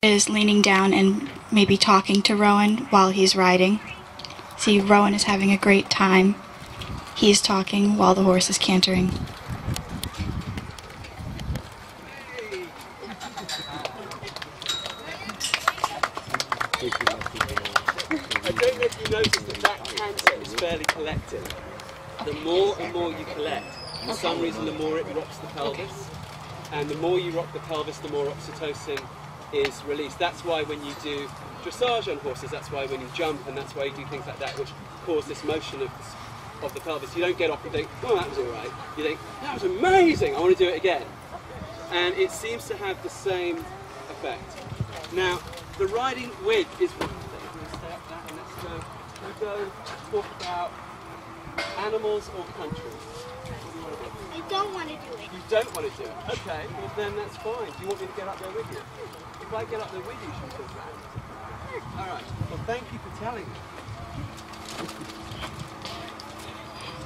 Is leaning down and maybe talking to Rowan while he's riding. See, Rowan is having a great time. He's talking while the horse is cantering. I don't know if you noticed that canter is fairly collective. The more and more you collect, for some reason the more it rocks the pelvis. And the more you rock the pelvis, the more oxytocin is released. That's why when you do dressage on horses, that's why when you jump, and that's why you do things like that, which cause this motion of the pelvis. You don't get off and think, oh, that was all right. You think, that was amazing, I want to do it again. And it seems to have the same effect. Now, the riding width is one thing. We'll stay up that, and let's go talk about animals or countries. I don't want to do it. You don't want to do it? Okay, well then that's fine. Do you want me to get up there with you? If I get up there with you, should we talk about it? Alright, well thank you for telling me.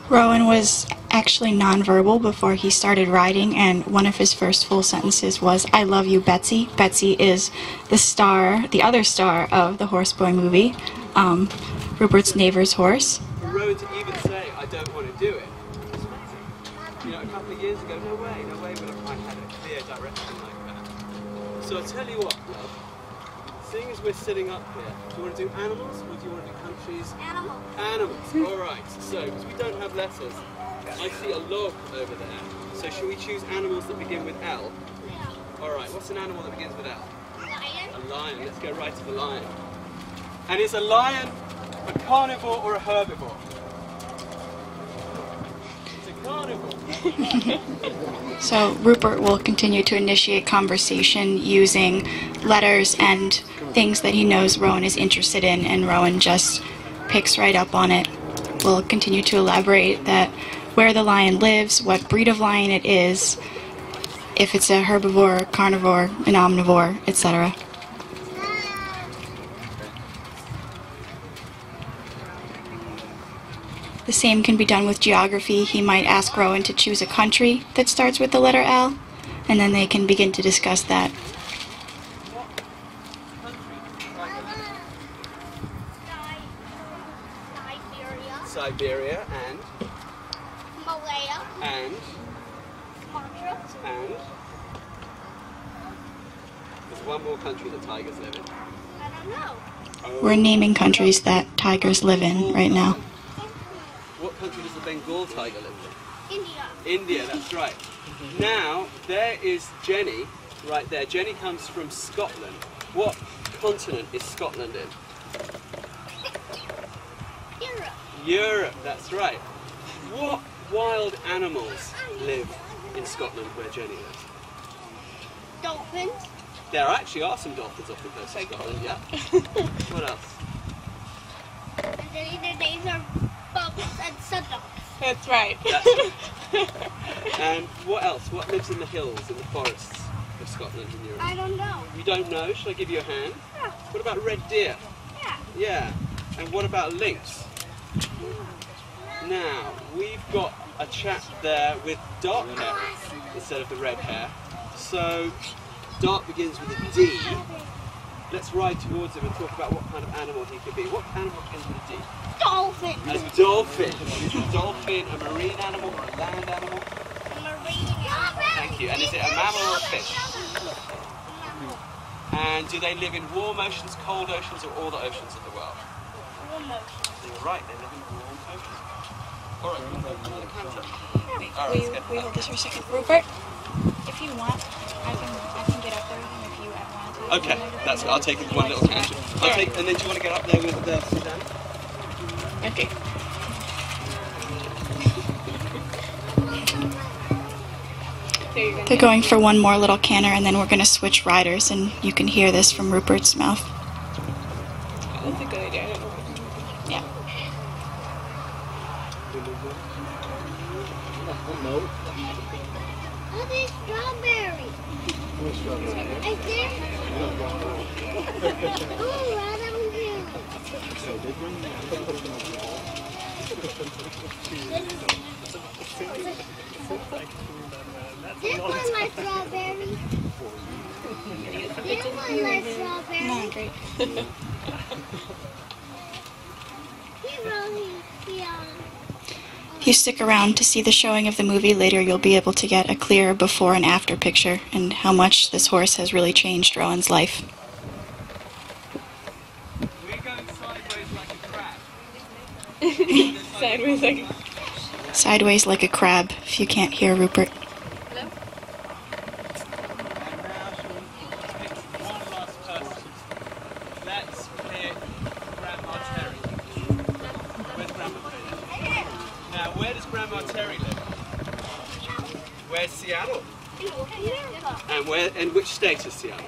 Rowan was actually nonverbal before he started riding, and one of his first full sentences was, "I love you, Betsy." Betsy is the other star of the Horseboy movie, Rupert's neighbor's horse. For Rowan to even say, I don't want to do it, is amazing. You know, a couple of years ago, no way would I had a clear direction like that. So I'll tell you what, love, seeing as we're sitting up here, do you want to do animals or do you want to do countries? Animals. Animals, alright. So, because we don't have letters, I see a log over there. So should we choose animals that begin with L? Yeah. Alright, what's an animal that begins with L? Lion. A lion. Let's go right to the lion. And is a lion a carnivore or a herbivore? It's a carnivore. So Rupert will continue to initiate conversation using letters and things that he knows Rowan is interested in, and Rowan just picks right up on it. We'll continue to elaborate that where the lion lives, what breed of lion it is, if it's a herbivore, carnivore, an omnivore, etc. The same can be done with geography. He might ask Rowan to choose a country that starts with the letter L, and then they can begin to discuss that. Siberia and Malaya. and Sumatra. and there's one more country that tigers live in. I don't know. Oh. We're naming countries that tigers live in right now. What country does the Bengal tiger live in? India. India, that's right. Now, there is Jenny, right there. Jenny comes from Scotland. What continent is Scotland in? Europe. Europe, that's right. What wild animals live in Scotland where Jenny lives? Dolphins. There actually are some dolphins off the coast of Scotland, yeah. What else? And then their names are Bubbles and Sundogs. That's right. That's right. And what else? What lives in the hills, in the forests of Scotland and Europe? I don't know. You don't know? Should I give you a hand? Yeah. What about red deer? Yeah. Yeah. And what about lynx? Now, we've got a chap there with dark hair instead of the red hair. So, dark begins with a D. Let's ride towards him and talk about what kind of animal he could be. What animal begins with a D? Dolphin. A dolphin. Is a dolphin a marine animal or a land animal? Marine. Thank you. And is it a mammal or a fish? And do they live in warm oceans, cold oceans, or all the oceans of the world? Warm ocean. You're right, they live in warm oceans. Alright, another canter. Alright, We hold this for a second. Rupert, if you want, I can get up there with him if you ever want to. Okay, that's I'll take one little canter. And then do you want to get up there with Sudan? Okay. They're going for one more little canter, and then we're going to switch riders, and you can hear this from Rupert's mouth. That's a good idea. Yeah. No. Oh, there's strawberries. I see. Oh, right over here. This one, my strawberry. You want my strawberry? Come on, great. If you stick around to see the showing of the movie later, you'll be able to get a clear before and after picture and how much this horse has really changed Rowan's life. We're going sideways like a crab. Sideways like. Sideways like a crab, if you can't hear Rupert. Hello? And now shall we pick one last person. Let's pick Grandma Terry. Where's Grandma Terry? Now, where does Grandma Terry live? Where's Seattle? And where? And which state is Seattle?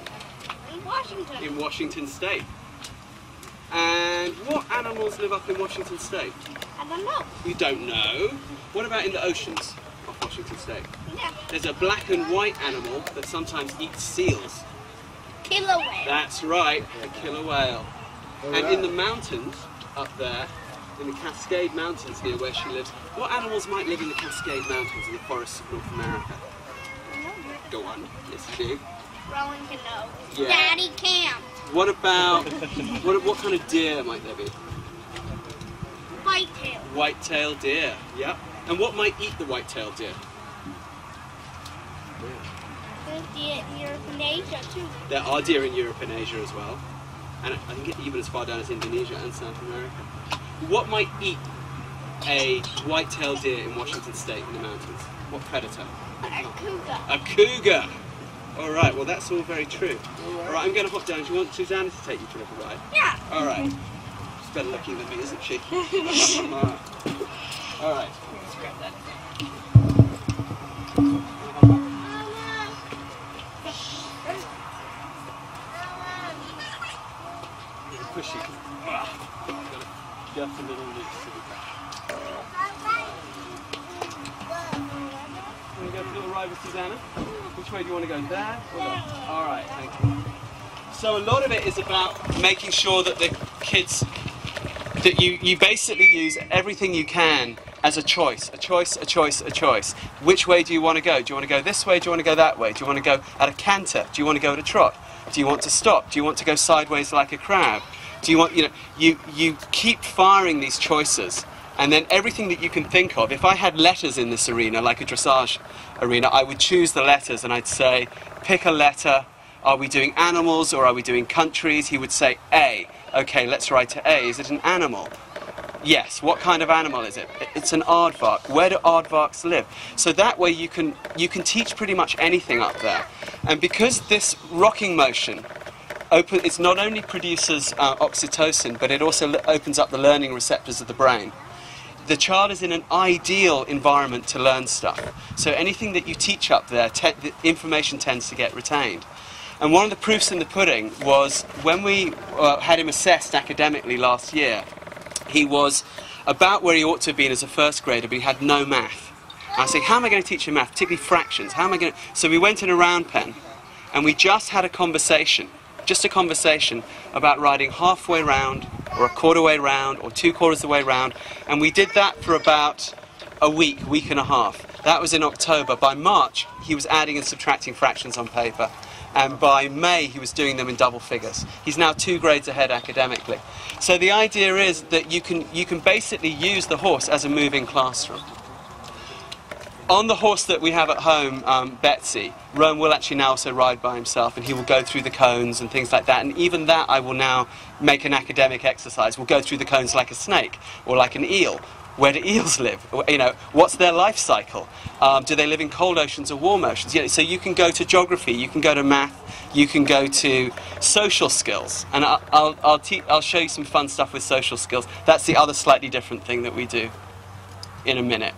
In Washington. In Washington State. And what animals live up in Washington State? I don't know. You don't know. What about in the oceans of Washington State? Yeah. There's a black and white animal that sometimes eats seals. Killer whale. That's right, a killer whale. And in the mountains up there, in the Cascade Mountains near where she lives, what animals might live in the Cascade Mountains in the forests of North America? Go on. Yes, you do. Rowan can know. Yeah. Daddy can't. What about, what kind of deer might there be? Whitetail. White-tailed deer, yep. And what might eat the white-tailed deer? There's deer in Europe and Asia too. There are deer in Europe and Asia as well. And I think even as far down as Indonesia and South America. What might eat a white-tailed deer in Washington State in the mountains? What predator? A cougar. A cougar! Alright, well that's all very true. Alright, I'm going to hop down. Do you want Susanna to take you for a little ride? Yeah. Alright. She's better looking than me, isn't she? Alright. Let's grab that. Pushy. Just a little loose. Want to go for a little ride with Susanna? Which way do you want to go? There or there? Alright, thank you. So a lot of it is about making sure that the kids, that you basically use everything you can as a choice. A choice, a choice, a choice. Which way do you want to go? Do you want to go this way? Do you want to go that way? Do you want to go at a canter? Do you want to go at a trot? Do you want to stop? Do you want to go sideways like a crab? Do you want, you keep firing these choices, and then everything that you can think of. If I had letters in this arena, like a dressage arena, I would choose the letters and I'd say, pick a letter. Are we doing animals or are we doing countries? He would say A. Okay, let's write to A. Is it an animal? Yes. What kind of animal is it? It's an aardvark. Where do aardvarks live? So that way you can teach pretty much anything up there. And because this rocking motion it not only produces oxytocin, but it also opens up the learning receptors of the brain. The child is in an ideal environment to learn stuff. So anything that you teach up there, the information tends to get retained. And one of the proofs in the pudding was when we had him assessed academically last year, he was about where he ought to have been as a first grader, but he had no math. And I was saying, how am I going to teach him math, particularly fractions? How am I going to... So we went in a round pen, and we just had a conversation about riding halfway round, or a quarter way round, or 3/4 of the way round, and we did that for about a week and a half. That was in October. By March, he was adding and subtracting fractions on paper, and by May, he was doing them in double figures. He's now 2 grades ahead academically. So the idea is that you can basically use the horse as a moving classroom. On the horse that we have at home, Betsy, Rowan will actually now also ride by himself, and he will go through the cones and things like that, and even that I will now make an academic exercise. We'll go through the cones like a snake, or like an eel. Where do eels live? What's their life cycle? Do they live in cold oceans or warm oceans? So you can go to geography, you can go to math, you can go to social skills, and I'll show you some fun stuff with social skills. That's the other slightly different thing that we do in a minute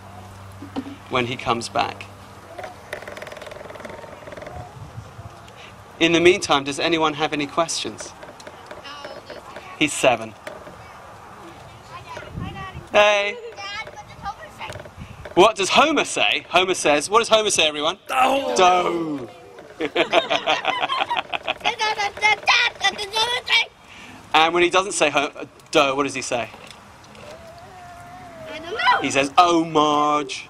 when he comes back. In the meantime, does anyone have any questions? He's 7. Hey. What does Homer say? Homer says, what does Homer say, everyone? Doe. Doe. And when he doesn't say doe, what does he say? I don't know. He says, oh, Marge.